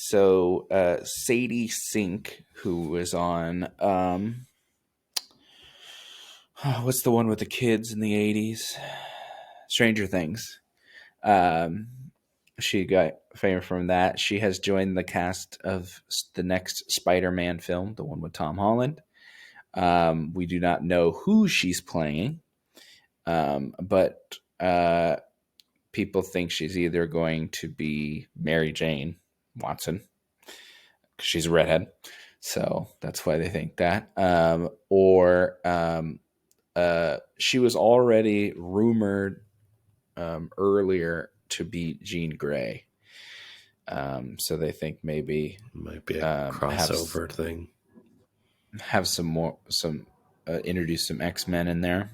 Sadie Sink, who was on what's the one with the kids in the 80s? Stranger Things. Um, she got fame from that. She has joined the cast of the next Spider-Man film, the one with Tom Holland. We do not know who she's playing, but people think she's either going to be Mary Jane Watson, because she's a redhead. So that's why they think that. Or she was already rumored earlier to be Jean Grey. So they think maybe might be a crossover thing. Have introduce some X-Men in there,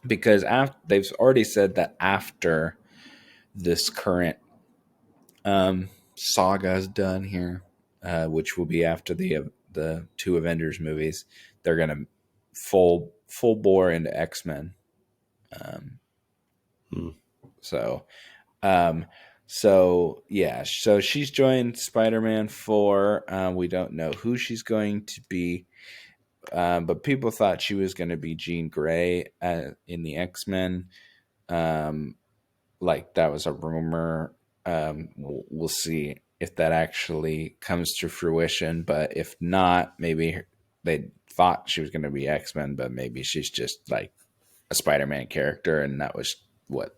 because they've already said that after this current saga is done here, which will be after the two Avengers movies, they're gonna full bore into X-Men. So she's joined Spider-Man 4. We don't know who she's going to be, but people thought she was going to be Jean Grey in the X-Men. Like that was a rumor. We'll see if that actually comes to fruition. But if not, maybe they thought she was going to be X-Men, but maybe she's just like a Spider-Man character, and that was what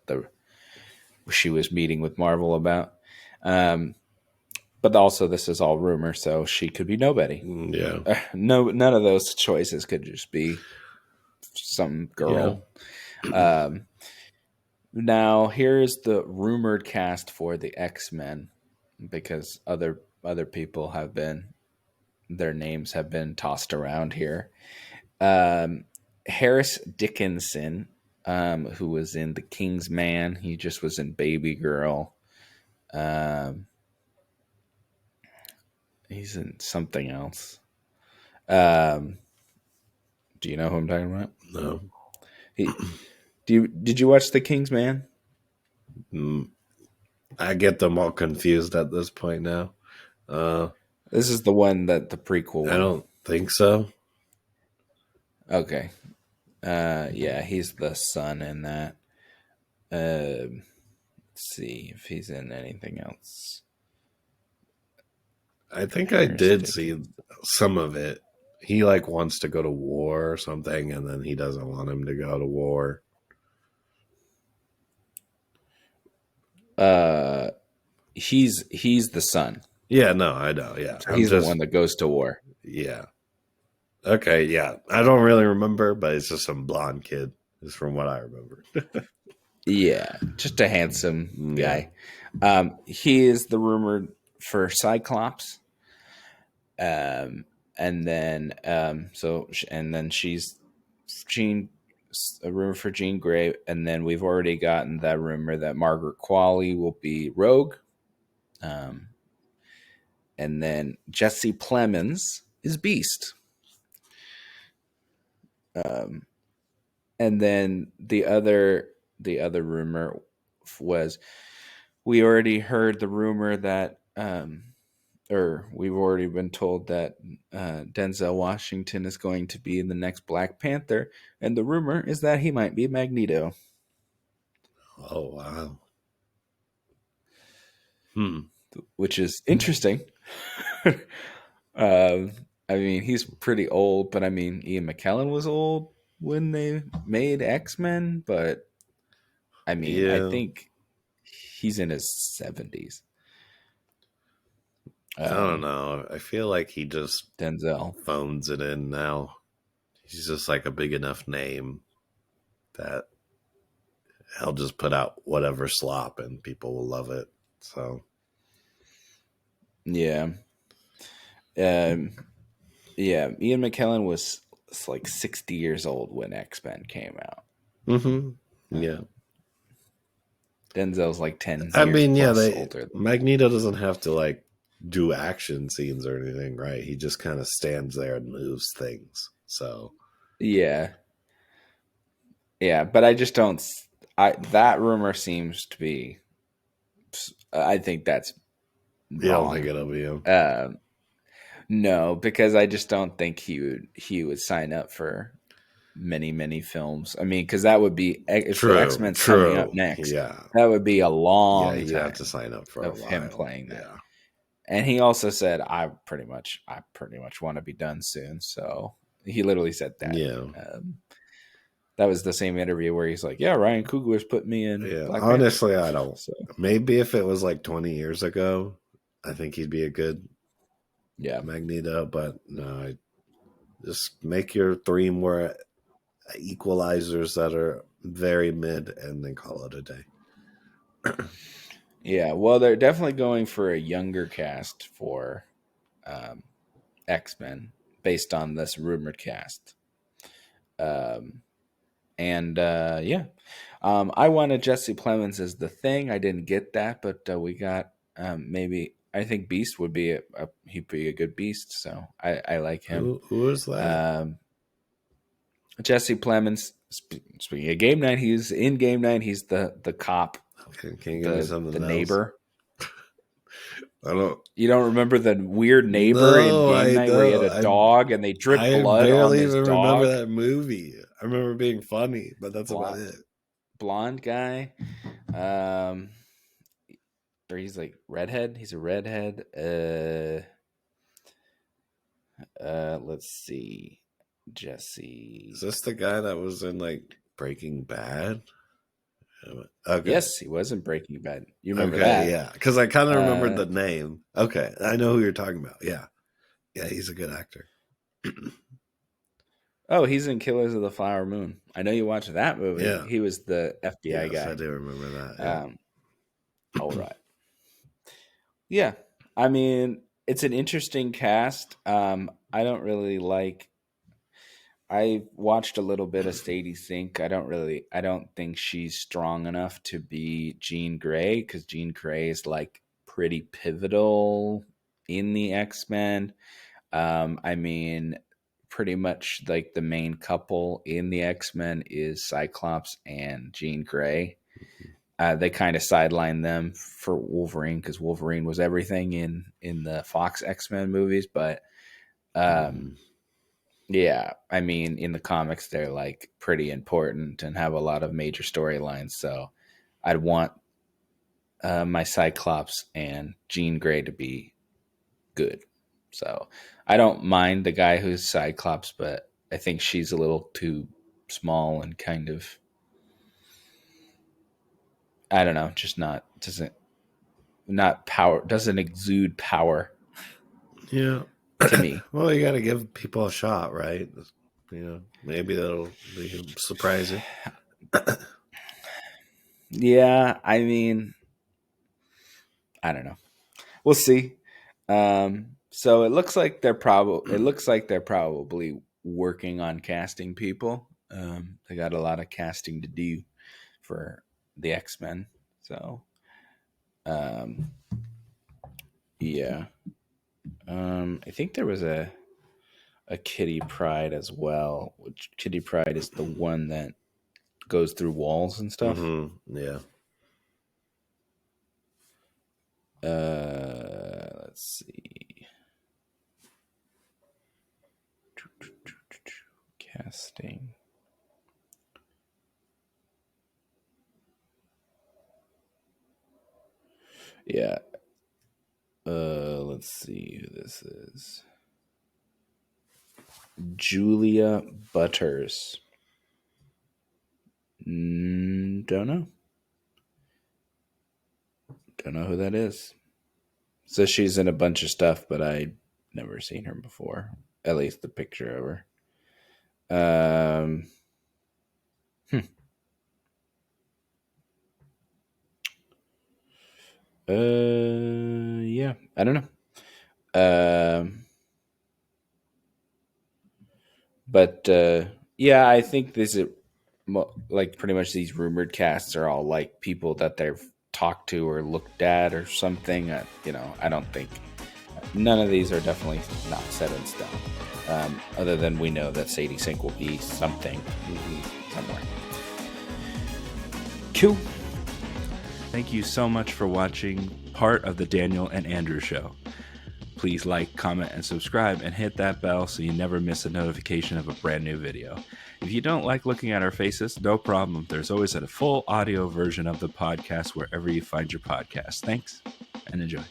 she was meeting with Marvel about. But also, this is all rumor, so she could be nobody. Yeah. None of those choices could just be some girl. Yeah. Now, here's the rumored cast for the X-Men, because other people their names have been tossed around here. Harris Dickinson, who was in The King's Man. He just was in Baby Girl. He's in something else. Do you know who I'm talking about? No. Did you watch The King's Man? I get them all confused at this point now. This is the one that the prequel one. I don't think so. Okay. Yeah, he's the son in that. Let's see if he's in anything else. I think I did see some of it. He wants to go to war or something, and then he doesn't want him to go to war. He's the son. Yeah, no, I know. Yeah, he's the one that goes to war. Yeah. Okay, yeah. I don't really remember, but it's just some blonde kid, is from what I remember. Yeah, just a handsome guy. He is the rumored for Cyclops. And then she's a rumor for Jean Grey, and then we've already gotten that rumor that Margaret Qualley will be Rogue. And then Jesse Plemons is Beast. And then the other rumor was, we already heard the rumor that or we've already been told that Denzel Washington is going to be in the next Black Panther, and the rumor is that he might be Magneto. Oh, wow. Which is interesting. I mean, he's pretty old, but I mean, Ian McKellen was old when they made X-Men, but I mean, I think he's in his 70s. I don't know. I feel like he just Denzel phones it in now. He's just like a big enough name that he'll just put out whatever slop and people will love it. So, yeah. Ian McKellen was like 60 years old when X-Men came out. Yeah. Denzel's like 10 I mean, years older. Magneto doesn't have to do action scenes or anything, right? He just kind of stands there and moves things. So, yeah, but I just don't. That rumor seems to be. I think that's You don't think wrong. it'll be him? No, because I just don't think he would sign up for many films. I mean, because that would be if the X True, Men's coming up true. next, Yeah. that would be a Yeah, long he'd have to time sign up for a of him while. playing that. Yeah. And he also said, I pretty much want to be done soon. So he literally said that. Yeah. That was the same interview where he's like, "Yeah, Ryan Coogler's put me in Yeah. Black Panther." Honestly, I don't. So Maybe if it was like 20 years ago, I think he'd be a good yeah, Magneto, but no, just make your three more equalizers that are very mid and then call it a day. yeah. Well, they're definitely going for a younger cast for X-Men based on this rumored cast. Um, and yeah, I wanted Jesse Plemons as the Thing. I didn't get that, but we got maybe. I think Beast would be he'd be a good Beast, so I like him. Who is that? Jesse Plemons. Speaking of Game Night, he's in Game Night. He's the cop, Okay, can you give me something the else? neighbor. I don't. You don't remember the weird neighbor in No, Game I Night where he had don't. a dog and they dripped I blood on barely this even remember dog? that movie. I remember being funny, but that's about it. Blonde guy. Or he's like redhead. He's a redhead. Let's see. Jesse. Is this the guy that was in like Breaking Bad? Okay. Yes, he was in Breaking Bad. You remember Okay, that? yeah. Because I kind of remembered the name. Okay, I know who you're talking about. Yeah. Yeah, he's a good actor. Oh, he's in Killers of the Flower Moon. I know you watched that movie. Yeah. He was the FBI Yes, guy. I do remember that. Yeah. All right. Yeah. I mean, it's an interesting cast. I don't really like. I watched a little bit of Sadie Sink. I don't think she's strong enough to be Jean Grey because Jean Grey is like pretty pivotal in the X-Men. I mean, pretty much like the main couple in the X-Men is Cyclops and Jean Grey. They kind of sidelined them for Wolverine because Wolverine was everything in the Fox X-Men movies, but yeah, I mean, in the comics, they're like pretty important and have a lot of major storylines. So I'd want my Cyclops and Jean Grey to be good. So I don't mind the guy who's Cyclops, but I think she's a little too small and kind of, I don't know, just doesn't exude power. Yeah. To me. Well, you got to give people a shot, right? Maybe that'll be surprising. Yeah, I mean, I don't know. We'll see. So it looks like they're probably working on casting people. They got a lot of casting to do for the X-Men. So, yeah. I think there was a Kitty Pryde as well. Which Kitty Pryde is the one that goes through walls and stuff. Mm-hmm. Yeah. Let's see. Casting. Yeah. Let's see who this is. Julia Butters. Don't know. Don't know who that is. So she's in a bunch of stuff, but I never seen her before. At least the picture of her. Yeah, I don't know. But yeah, I think this is like pretty much these rumored casts are all like people that they've talked to or looked at or something. I don't think none of these are definitely not set in stone. Other than we know that Sadie Sink will be something somewhere. Cool. Thank you so much for watching part of the Daniel and Andrew Show. Please like, comment, and subscribe, and hit that bell so you never miss a notification of a brand new video. If you don't like looking at our faces, no problem. There's always a full audio version of the podcast wherever you find your podcast. Thanks, and enjoy.